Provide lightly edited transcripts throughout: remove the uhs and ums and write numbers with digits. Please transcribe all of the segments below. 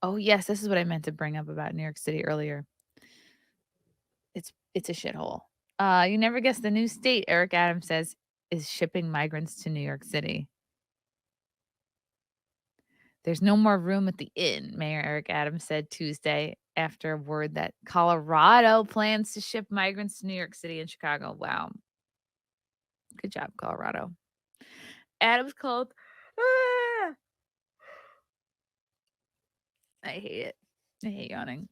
Oh, yes, this is what I meant to bring up about New York City earlier. It's a shithole. You never guess the new state, Eric Adams says, is shipping migrants to New York City. There's no more room at the inn, Mayor Eric Adams said Tuesday after word that Colorado plans to ship migrants to New York City and Chicago. Wow. Good job, Colorado. Adams called. Ah, I hate it. I hate yawning.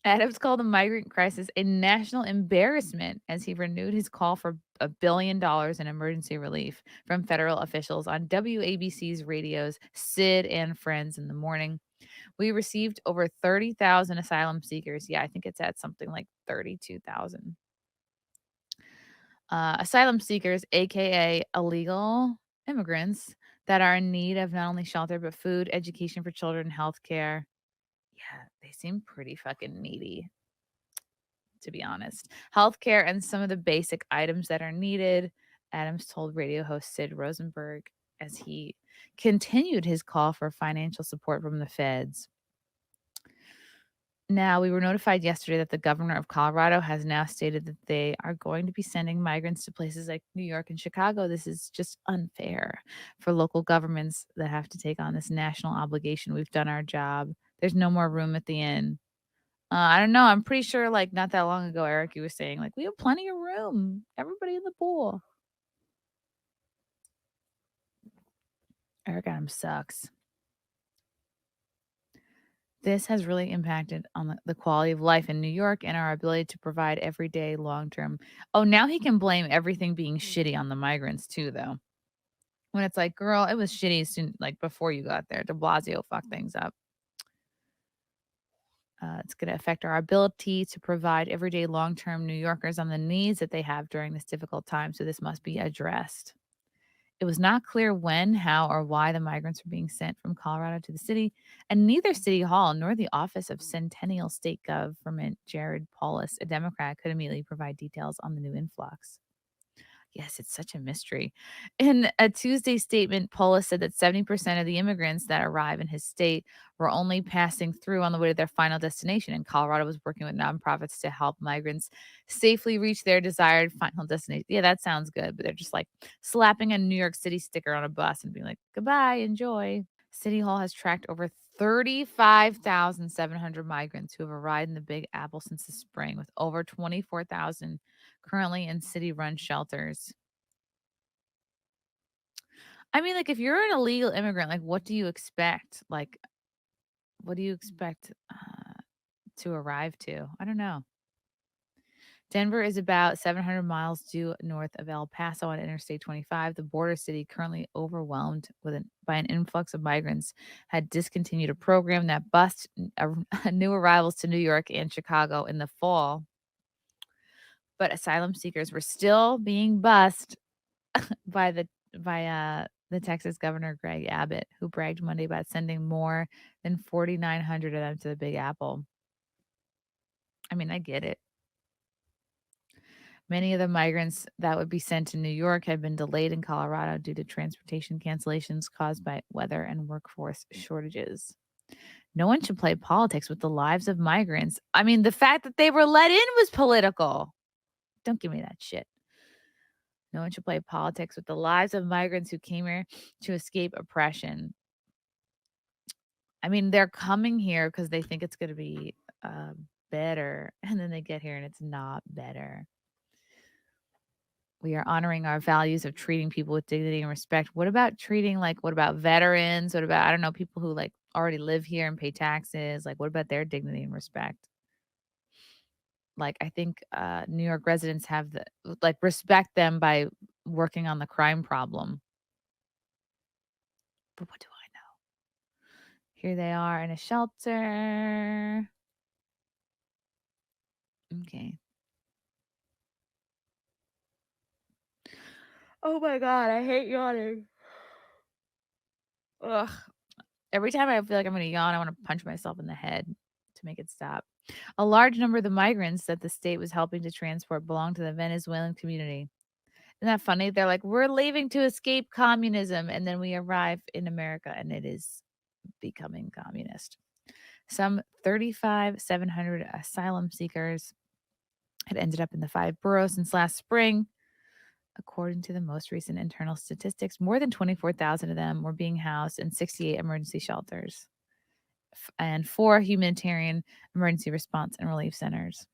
Adams called the migrant crisis a national embarrassment as he renewed his call for $1 billion in emergency relief from federal officials on WABC's radio's Sid and Friends in the morning. We received over 30,000 asylum seekers. Yeah, I think it's at something like 32,000. Asylum seekers, aka illegal immigrants that are in need of not only shelter but food, education for children, health care. Yeah, they seem pretty fucking needy, to be honest. Healthcare and some of the basic items that are needed, Adams told radio host Sid Rosenberg as he continued his call for financial support from the feds. Now, we were notified yesterday that the governor of Colorado has now stated that they are going to be sending migrants to places like New York and Chicago. This is just unfair for local governments that have to take on this national obligation. We've done our job. There's no more room at the inn. I don't know. I'm pretty sure, like, not that long ago, Eric, you were saying, like, we have plenty of room. Everybody in the pool. Eric Adams sucks. This has really impacted on the quality of life in New York and our ability to provide everyday long term. Oh, now he can blame everything being shitty on the migrants too, though. When it's like, girl, it was shitty soon, like before you got there. De Blasio fucked things up. It's going to affect our ability to provide everyday long term New Yorkers on the needs that they have during this difficult time. So this must be addressed. It was not clear when, how, or why the migrants were being sent from Colorado to the city, and neither City Hall nor the Office of Centennial State Government Jared Paulus, a Democrat, could immediately provide details on the new influx. Yes, it's such a mystery. In a Tuesday statement, Polis said that 70% of the immigrants that arrive in his state were only passing through on the way to their final destination. And Colorado was working with nonprofits to help migrants safely reach their desired final destination. Yeah, that sounds good. But they're just like slapping a New York City sticker on a bus and being like, goodbye, enjoy. City Hall has tracked over 35,700 migrants who have arrived in the Big Apple since the spring, with over 24,000 currently in city run shelters. I mean, like, if you're an illegal immigrant, like, what do you expect? Like, what do you expect to arrive to? I don't know. Denver is about 700 miles due north of El Paso on Interstate 25. The border city, currently overwhelmed by an influx of migrants, had discontinued a program that bused new arrivals to New York and Chicago in the fall. But asylum seekers were still being bussed by the Texas Governor Greg Abbott, who bragged Monday about sending more than 4,900 of them to the Big Apple. I mean, I get it. Many of the migrants that would be sent to New York had been delayed in Colorado due to transportation cancellations caused by weather and workforce shortages. No one should play politics with the lives of migrants. I mean, the fact that they were let in was political. Don't give me that shit. No one should play politics with the lives of migrants who came here to escape oppression. I mean, they're coming here because they think it's going to be better. And then they get here and it's not better. We are honoring our values of treating people with dignity and respect. What about what about veterans? What about, I don't know, people who like already live here and pay taxes? Like, what about their dignity and respect? Like, I think New York residents have respect them by working on the crime problem. But what do I know? Here they are in a shelter. Okay. Oh my God, I hate yawning. Ugh. Every time I feel like I'm going to yawn, I want to punch myself in the head to make it stop. A large number of the migrants that the state was helping to transport belong to the Venezuelan community. Isn't that funny? They're like, we're leaving to escape communism. And then we arrive in America and it is becoming communist. Some 35,700 asylum seekers had ended up in the five boroughs since last spring. According to the most recent internal statistics, more than 24,000 of them were being housed in 68 emergency shelters and four humanitarian emergency response and relief centers.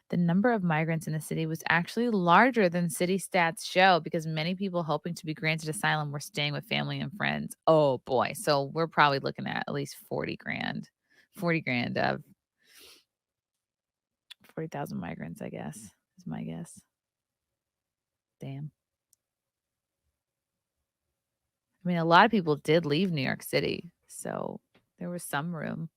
The number of migrants in the city was actually larger than city stats show because many people hoping to be granted asylum were staying with family and friends. Oh boy. So we're probably looking at least 40 grand. 40 grand of 40,000 migrants, I guess, is my guess. Damn. I mean, a lot of people did leave New York City, so there was some room.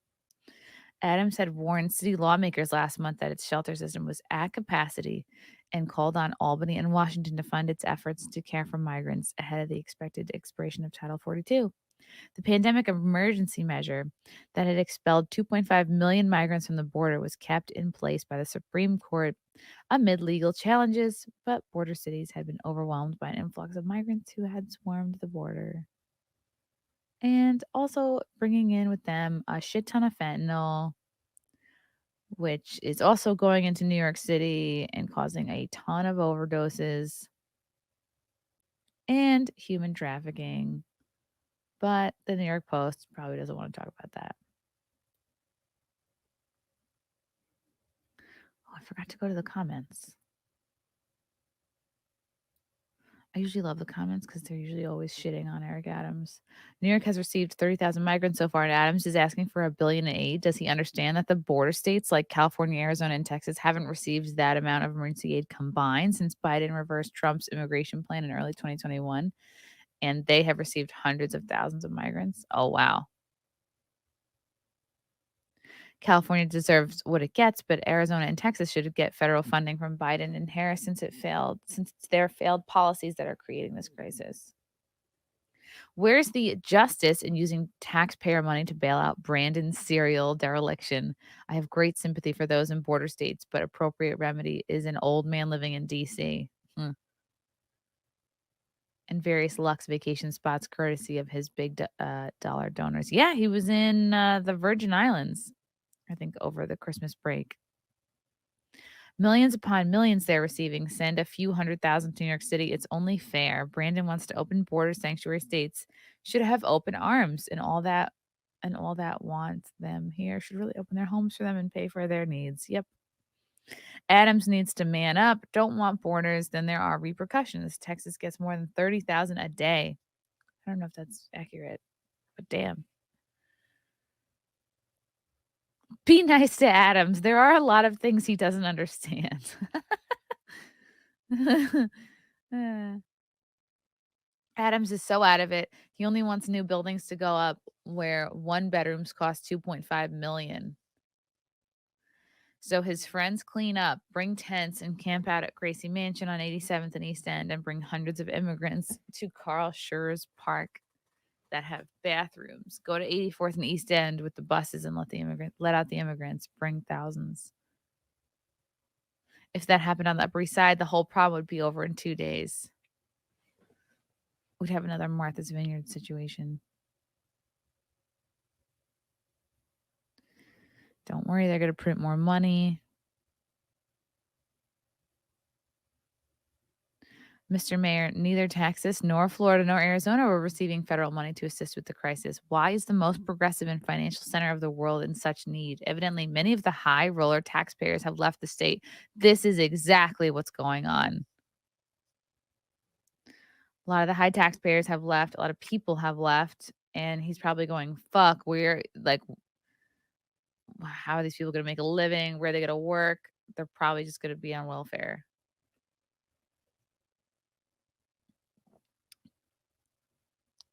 Adams had warned city lawmakers last month that its shelter system was at capacity and called on Albany and Washington to fund its efforts to care for migrants ahead of the expected expiration of Title 42. The pandemic emergency measure that had expelled 2.5 million migrants from the border was kept in place by the Supreme Court amid legal challenges, but border cities had been overwhelmed by an influx of migrants who had swarmed the border. And also bringing in with them a shit ton of fentanyl, which is also going into New York City and causing a ton of overdoses and human trafficking. But the New York Post probably doesn't want to talk about that. Oh, I forgot to go to the comments. I usually love the comments because they're usually always shitting on Eric Adams. New York has received 30,000 migrants so far, and Adams is asking for $1 billion in aid. Does he understand that the border states like California, Arizona, and Texas haven't received that amount of emergency aid combined since Biden reversed Trump's immigration plan in early 2021? And they have received hundreds of thousands of migrants. Oh, wow. California deserves what it gets, but Arizona and Texas should get federal funding from Biden and Harris since it's their failed policies that are creating this crisis. Where's the justice in using taxpayer money to bail out Brandon's serial dereliction? I have great sympathy for those in border states, but appropriate remedy is an old man living in DC. And various luxe vacation spots courtesy of his big dollar donors. Yeah, he was in the Virgin Islands, I think, over the Christmas break. Millions upon millions they're receiving. Send a few 100,000 to New York City. It's only fair. Brandon wants to open border sanctuary states. Should have open arms and all that wants them here should really open their homes for them and pay for their needs. Yep. Adams needs to man up. Don't want borders, then there are repercussions. Texas gets more than 30,000 a day. I don't know if that's accurate, but damn. Be nice to Adams. There are a lot of things he doesn't understand. Uh, Adams is so out of it. He only wants new buildings to go up where one bedrooms cost 2.5 million. So his friends clean up, bring tents, and camp out at Gracie Mansion on 87th and East End and bring hundreds of immigrants to Carl Schurz Park that have bathrooms. Go to 84th and East End with the buses and let out the immigrants, bring thousands. If that happened on the Upper East Side, the whole problem would be over in 2 days. We'd have another Martha's Vineyard situation. Don't worry, they're going to print more money. Mr. Mayor, neither Texas nor Florida nor Arizona were receiving federal money to assist with the crisis. Why is the most progressive and financial center of the world in such need? Evidently, many of the high roller taxpayers have left the state. This is exactly what's going on. A lot of the high taxpayers have left. A lot of people have left. And he's probably going, fuck, we're like, how are these people going to make a living? Where are they going to work? They're probably just going to be on welfare.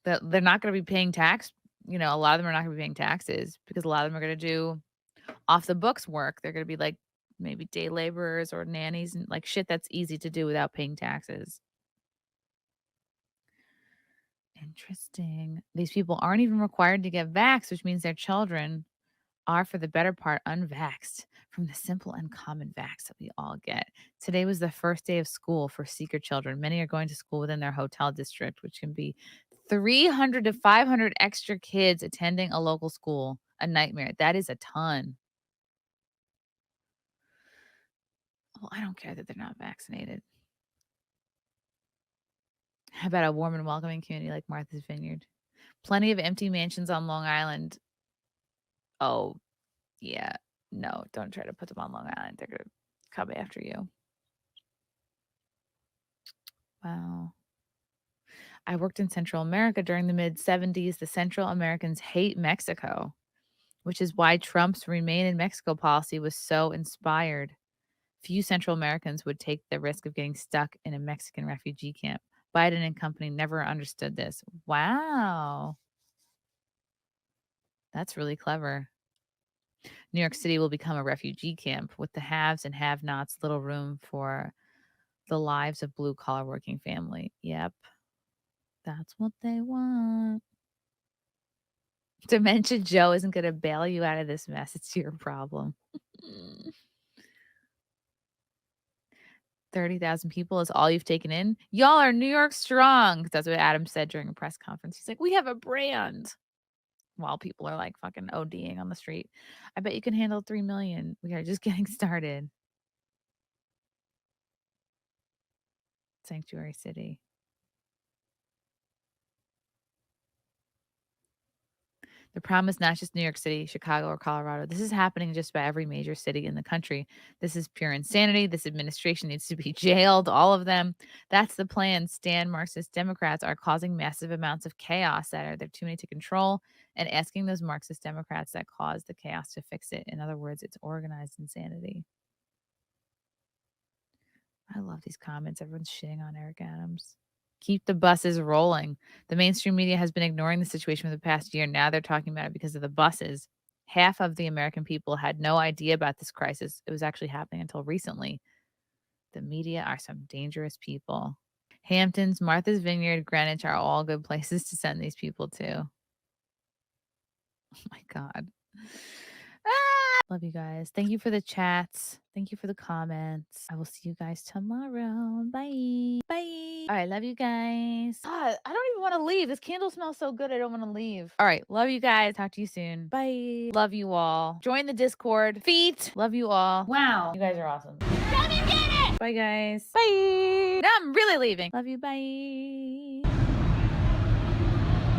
They're not going to be paying tax. A lot of them are not going to be paying taxes because a lot of them are going to do off the books work. They're going to be like maybe day laborers or nannies and like shit that's easy to do without paying taxes. Interesting. These people aren't even required to get vaxxed, which means their children are, for the better part, unvaxxed from the simple and common vax that we all get. Today was the first day of school for seeker children. Many are going to school within their hotel district, which can be 300 to 500 extra kids attending a local school. A nightmare. That is a ton. Well, I don't care that they're not vaccinated. How about a warm and welcoming community like Martha's Vineyard? Plenty of empty mansions on Long Island. Oh, yeah. No, don't try to put them on Long Island. They're going to come after you. Wow. I worked in Central America during the mid-70s. The Central Americans hate Mexico, which is why Trump's Remain in Mexico policy was so inspired. Few Central Americans would take the risk of getting stuck in a Mexican refugee camp. Biden and company never understood this. Wow. That's really clever. New York City will become a refugee camp with the haves and have-nots, little room for the lives of blue-collar working family. Yep. That's what they want. Dementia Joe isn't going to bail you out of this mess. It's your problem. 30,000 people is all you've taken in? Y'all are New York strong. That's what Adam said during a press conference. He's like, we have a brand. While people are like fucking ODing on the street. I bet you can handle 3 million. We are just getting started. Sanctuary City. The problem is not just New York City, Chicago, or Colorado. This is happening just about every major city in the country. This is pure insanity. This administration needs to be jailed, all of them. That's the plan. Stan Marxist Democrats are causing massive amounts of chaos that are they're too many to control and asking those Marxist Democrats that caused the chaos to fix it. In other words, it's organized insanity. I love these comments. Everyone's shitting on Eric Adams. Keep the buses rolling. The mainstream media has been ignoring the situation for the past year. Now they're talking about it because of the buses. Half of the American people had no idea about this crisis. It was actually happening until recently. The media are some dangerous people. Hamptons, Martha's Vineyard, Greenwich are all good places to send these people to. Oh my God. Love you guys. Thank you for the chats. Thank you for the comments. I will see you guys tomorrow. Bye. Bye. All right. Love you guys. God, I don't even want to leave. This candle smells so good. I don't want to leave. All right. Love you guys. Talk to you soon. Bye. Love you all. Join the Discord. Feet. Love you all. Wow. You guys are awesome. Come and get it. Bye, guys. Bye. Now I'm really leaving. Love you. Bye.